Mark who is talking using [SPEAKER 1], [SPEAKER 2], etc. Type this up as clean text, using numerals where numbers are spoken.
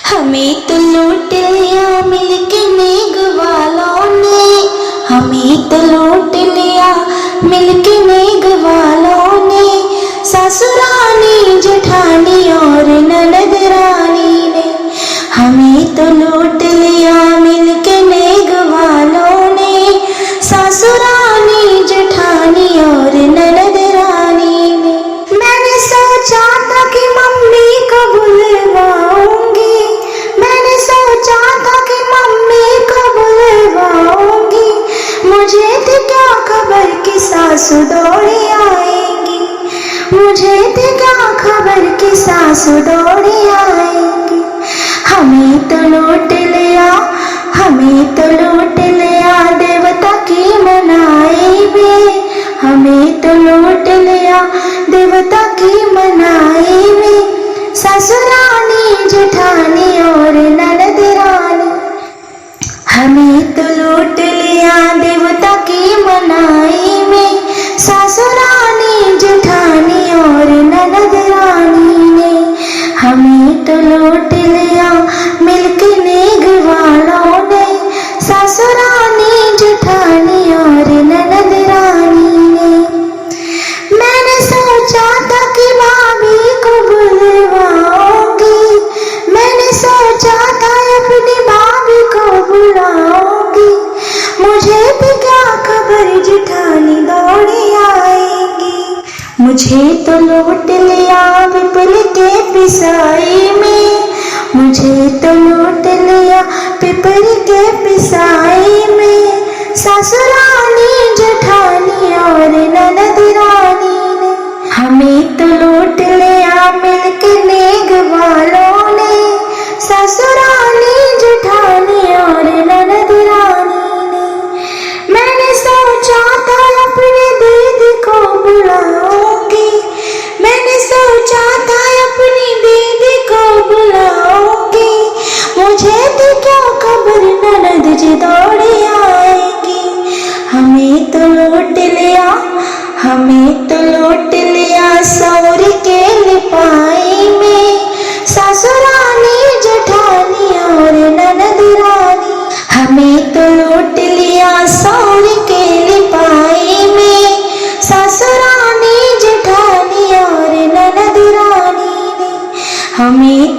[SPEAKER 1] हमें तो लूट लिया मिलके नेग वालों ने, हमें तो लूट लिया मिलके नेग वालों ने। ससुरानी जेठानी और ननद रानी ने, हमें तो लूट लिया मिलके नेग वालों ने। ससुरानी जेठानी और ननद रानी ने। मैंने सोचा था कि मम्मी को बुलवाऊंगी, मैंने सोचा था कि मम्मी को बुलवाऊंगी। मुझे थी क्या खबर कि सासू दौड़ी आएंगी, मुझे थी क्या खबर कि सासू दौड़ी आएंगी। हमें तो लूट लिया, हमें तो लूट लिया देवता की मनाई में। हमें तो लूट लिया देवता की मनाई में। ससुरानी जेठानी और ननद रानी, हमें तो लूट लिया देवता की मनाई में। ससुरानी जेठानी और ननद रानी ने, हमें तो लूट लिया मिलके नेग वालों ने। ससुरानी जेठानी और ननद रानी ने। मैंने सोचा था कि भाभी को बुलवाऊंगी, मैंने सोचा था अपनी भाभी को बुलाऊंगी। मुझे भी क्या खबर जेठानी दौड़ी आएंगी। मुझे तो लूट लिया पिपल के पिसाई में, मुझे तो लूट लिया पिपल के पिसाई में। ससुरानी जेठानी और ननद रानी ने, हमें तो लूट लिया मिलके नेग वालों ने। ससुरानी जेठानी और ननद रानी ने। मैंने सोचा था अपनी दीदी को बुलाऊंगी, मैंने सोचा था अपनी दीदी को बुलाऊंगी। मुझे तो क्या खबर ननद जी दौड़ी आएगी। हमें तो लूट लिया, हमें तो लूट लिया सौरी के लिपाई में। ससुरानी जेठानी और ननद रानी, हमें तो लूट लिया सौरी के लिपाई में। ससुरानी जेठानी और ननद रानी ने, हमें